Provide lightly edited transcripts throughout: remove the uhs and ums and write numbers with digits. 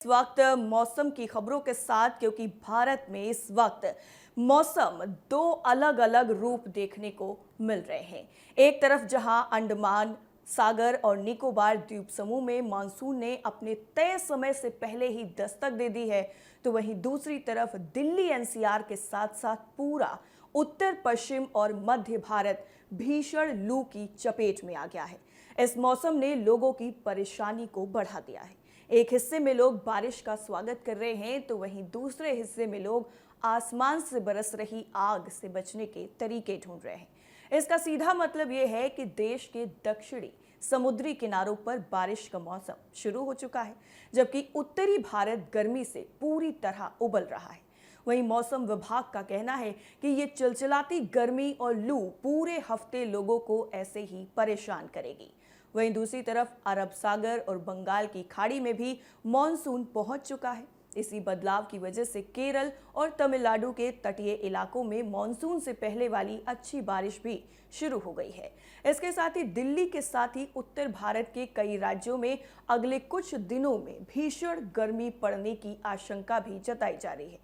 इस वक्त मौसम की खबरों के साथ, क्योंकि भारत में इस वक्त मौसम दो अलग अलग रूप देखने को मिल रहे हैं। एक तरफ जहां अंडमान सागर और निकोबार द्वीप समूह में मानसून ने अपने तय समय से पहले ही दस्तक दे दी है, तो वहीं दूसरी तरफ दिल्ली एनसीआर के साथ साथ पूरा उत्तर पश्चिम और मध्य भारत भीषण लू की चपेट में आ गया है। इस मौसम ने लोगों की परेशानी को बढ़ा दिया है। एक हिस्से में लोग बारिश का स्वागत कर रहे हैं, तो वहीं दूसरे हिस्से में लोग आसमान से बरस रही आग से बचने के तरीके ढूंढ रहे हैं। इसका सीधा मतलब यह है कि देश के दक्षिणी समुद्री किनारों पर बारिश का मौसम शुरू हो चुका है, जबकि उत्तरी भारत गर्मी से पूरी तरह उबल रहा है। वहीं मौसम विभाग का कहना है कि ये चिलचिलाती गर्मी और लू पूरे हफ्ते लोगों को ऐसे ही परेशान करेगी। वहीं दूसरी तरफ अरब सागर और बंगाल की खाड़ी में भी मानसून पहुंच चुका है। इसी बदलाव की वजह से केरल और तमिलनाडु के तटीय इलाकों में मानसून से पहले वाली अच्छी बारिश भी शुरू हो गई है। इसके साथ ही दिल्ली के साथ ही उत्तर भारत के कई राज्यों में अगले कुछ दिनों में भीषण गर्मी पड़ने की आशंका भी जताई जा रही है।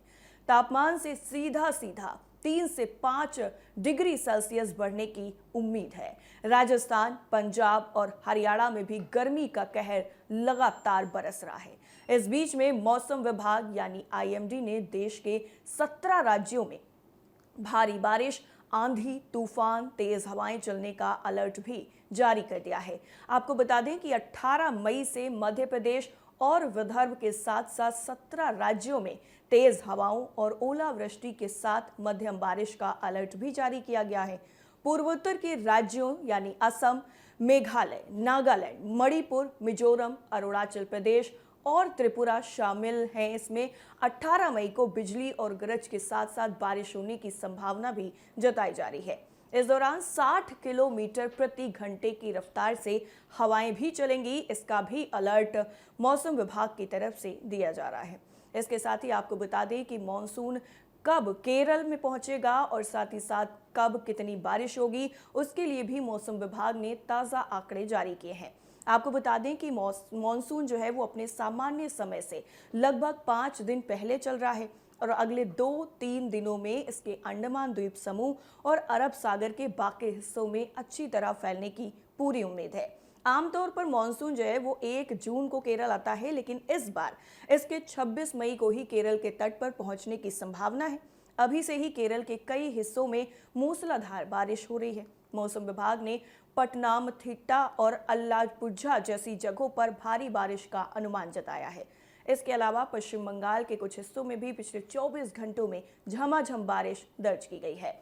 तापमान से सीधा सीधा 3 से 5 डिग्री सेल्सियस बढ़ने की उम्मीद है। राजस्थान, पंजाब और हरियाणा में भी गर्मी का कहर लगातार बरस रहा है। इस बीच में मौसम विभाग यानी आईएमडी ने देश के 17 राज्यों में भारी बारिश, आंधी, तूफान, तेज हवाएं चलने का अलर्ट भी जारी कर दिया है। आपको बता दें कि 18 मई से मध्य प्रदेश और विदर्भ के साथ साथ 17 राज्यों में तेज हवाओं और ओलावृष्टि के साथ मध्यम बारिश का अलर्ट भी जारी किया गया है। पूर्वोत्तर के राज्यों यानी असम, मेघालय, नागालैंड, मणिपुर, मिजोरम, अरुणाचल प्रदेश और त्रिपुरा शामिल हैं। इसमें 18 मई को बिजली और गरज के साथ साथ बारिश होने की संभावना भी जताई जा रही है। इस दौरान 60 किलोमीटर प्रति घंटे की रफ्तार से हवाएं भी चलेंगी। इसका भी अलर्ट मौसम विभाग की तरफ से दिया जा रहा है। इसके साथ ही आपको बता दें कि मॉनसून कब केरल में पहुंचेगा और साथ ही साथ कब कितनी बारिश होगी, उसके लिए भी मौसम विभाग ने ताज़ा आंकड़े जारी किए हैं। आपको बता दें कि मॉनसून जो है वो अपने सामान्य समय से लगभग 5 दिन पहले चल रहा है और अगले 2-3 दिनों में इसके अंडमान द्वीप समूह और अरब सागर के बाकी हिस्सों में अच्छी तरह फैलने की पूरी उम्मीद है। आमतौर पर मानसून जो है वो 1 जून को केरल आता है, लेकिन इस बार इसके 26 मई को ही केरल के तट पर पहुंचने की संभावना है। अभी से ही केरल के कई हिस्सों में मूसलाधार बारिश हो रही है। मौसम विभाग ने पटनामथिट्टा और अल्लापुझा जैसी जगहों पर भारी बारिश का अनुमान जताया है। इसके अलावा पश्चिम बंगाल के कुछ हिस्सों में भी पिछले 24 घंटों में झमाझम बारिश दर्ज की गई है।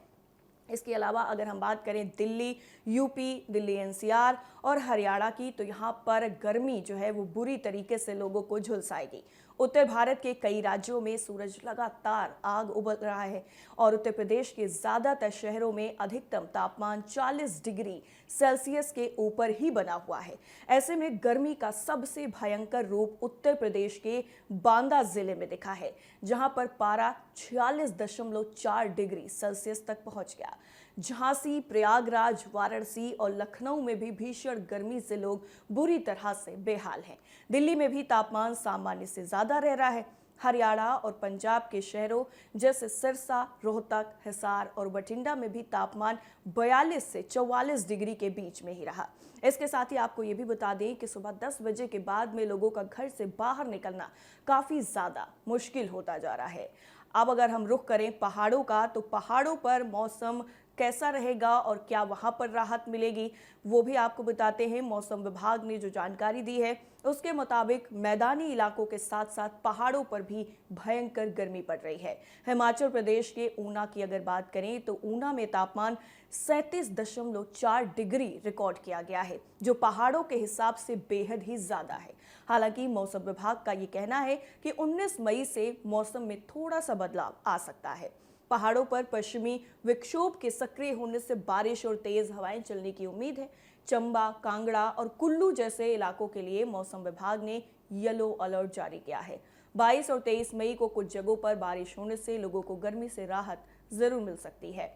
इसके अलावा अगर हम बात करें दिल्ली, यूपी, दिल्ली एनसीआर और हरियाणा की, तो यहाँ पर गर्मी जो है वो बुरी तरीके से लोगों को झुलसाएगी। उत्तर भारत के कई राज्यों में सूरज लगातार आग उबल रहा है और उत्तर प्रदेश के ज़्यादातर शहरों में अधिकतम तापमान 40 डिग्री सेल्सियस के ऊपर ही बना हुआ है। ऐसे में गर्मी का सबसे भयंकर रूप उत्तर प्रदेश के बांदा जिले में दिखा है, जहां पर पारा 46.4 डिग्री सेल्सियस तक पहुंच गया। झांसी, प्रयागराज, वाराणसी और लखनऊ में भी भीषण गर्मी से लोग बुरी तरह से बेहाल हैं। दिल्ली में भी तापमान सामान्य से ज्यादा रह रहा है। हरियाणा और पंजाब के शहरों जैसे सिरसा, रोहतक, हिसार और बठिंडा में भी तापमान 42 से 44 डिग्री के बीच में ही रहा। इसके साथ ही आपको ये भी बता दें कि सुबह 10 बजे के बाद में लोगों का घर से बाहर निकलना काफ़ी ज़्यादा मुश्किल होता जा रहा है। अब अगर हम रुख करें पहाड़ों का, तो पहाड़ों पर मौसम कैसा रहेगा और क्या वहां पर राहत मिलेगी, वो भी आपको बताते हैं। मौसम विभाग ने जो जानकारी दी है उसके मुताबिक मैदानी इलाकों के साथ साथ पहाड़ों पर भी भयंकर गर्मी पड़ रही है। हिमाचल प्रदेश के ऊना की अगर बात करें तो ऊना में तापमान 37.4 डिग्री रिकॉर्ड किया गया है, जो पहाड़ों के हिसाब से बेहद ही ज्यादा है। हालांकि मौसम विभाग का ये कहना है कि 19 मई से मौसम में थोड़ा सा बदलाव आ सकता है। पहाड़ों पर पश्चिमी विक्षोभ के सक्रिय होने से बारिश और तेज हवाएं चलने की उम्मीद है। चंबा, कांगड़ा और कुल्लू जैसे इलाकों के लिए मौसम विभाग ने येलो अलर्ट जारी किया है। 22 और 23 मई को कुछ जगहों पर बारिश होने से लोगों को गर्मी से राहत जरूर मिल सकती है।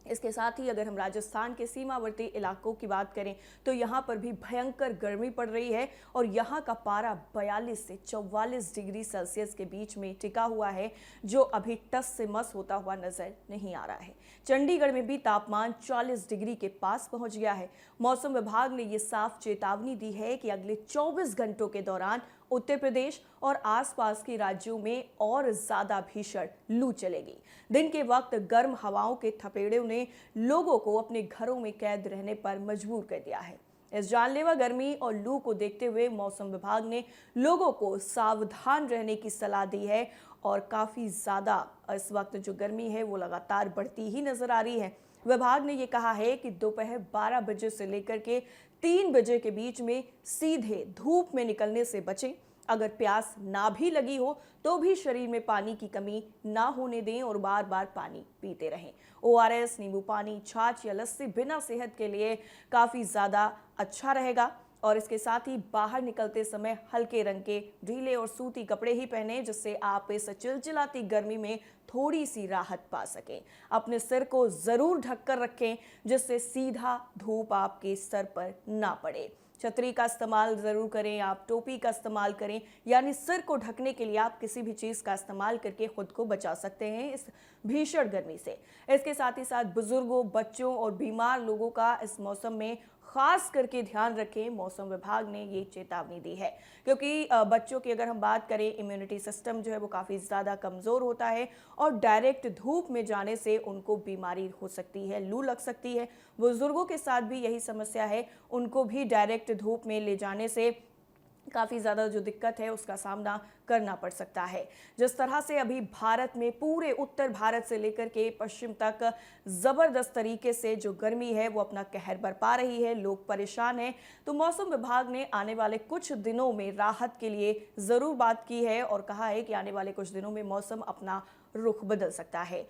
इसके साथ ही अगर हम राजस्थान के सीमावर्ती इलाकों की बात करें तो यहाँ पर भी भयंकर गर्मी पड़ रही है और यहाँ का पारा 42 से 44 डिग्री सेल्सियस के बीच में टिका हुआ है, जो अभी टस से मस होता हुआ नजर नहीं आ रहा है। चंडीगढ़ में भी तापमान 40 डिग्री के पास पहुंच गया है। मौसम विभाग ने ये साफ चेतावनी दी है कि अगले 24 घंटों के दौरान उत्तर प्रदेश और आसपास के राज्यों में और ज्यादा भीषण लू चलेगी। दिन के वक्त गर्म हवाओं के थपेड़ों ने लोगों को अपने घरों में कैद रहने पर मजबूर कर दिया है। इस जानलेवा गर्मी और लू को देखते हुए मौसम विभाग ने लोगों को सावधान रहने की सलाह दी है और काफी ज्यादा इस वक्त जो गर्मी है वो लगातार बढ़ती ही नजर आ रही है। विभाग ने ये कहा है कि दोपहर 12 बजे से लेकर के 3 बजे के बीच में सीधे धूप में निकलने से बचें। अगर प्यास ना भी लगी हो तो भी शरीर में पानी की कमी ना होने दें और बार बार पानी पीते रहें। ORS, नींबू पानी, छाछ या लस्सी बिना सेहत के लिए काफ़ी ज़्यादा अच्छा रहेगा। और इसके साथ ही बाहर निकलते समय हल्के रंग के ढीले और सूती कपड़े ही पहने, जिससे आप इस चिलचिलाती गर्मी में थोड़ी सी राहत पा सकें। अपने सिर को ज़रूर ढककर रखें जिससे सीधा धूप आपके सर पर ना पड़े। छतरी का इस्तेमाल ज़रूर करें, आप टोपी का इस्तेमाल करें, यानी सिर को ढकने के लिए आप किसी भी चीज़ का इस्तेमाल करके खुद को बचा सकते हैं इस भीषण गर्मी से। इसके साथ ही साथ बुजुर्गों, बच्चों और बीमार लोगों का इस मौसम में खास करके ध्यान रखें। मौसम विभाग ने ये चेतावनी दी है क्योंकि बच्चों की अगर हम बात करें, इम्यूनिटी सिस्टम जो है वो काफ़ी ज़्यादा कमज़ोर होता है और डायरेक्ट धूप में जाने से उनको बीमारी हो सकती है, लू लग सकती है। बुजुर्गों के साथ भी यही समस्या है, उनको भी डायरेक्ट धूप में ले जाने से काफ़ी ज़्यादा जो दिक्कत है उसका सामना करना पड़ सकता है। जिस तरह से अभी भारत में पूरे उत्तर भारत से लेकर के पश्चिम तक ज़बरदस्त तरीके से जो गर्मी है वो अपना कहर बरपा रही है, लोग परेशान हैं, तो मौसम विभाग ने आने वाले कुछ दिनों में राहत के लिए ज़रूर बात की है और कहा है कि आने वाले कुछ दिनों में मौसम अपना रुख बदल सकता है।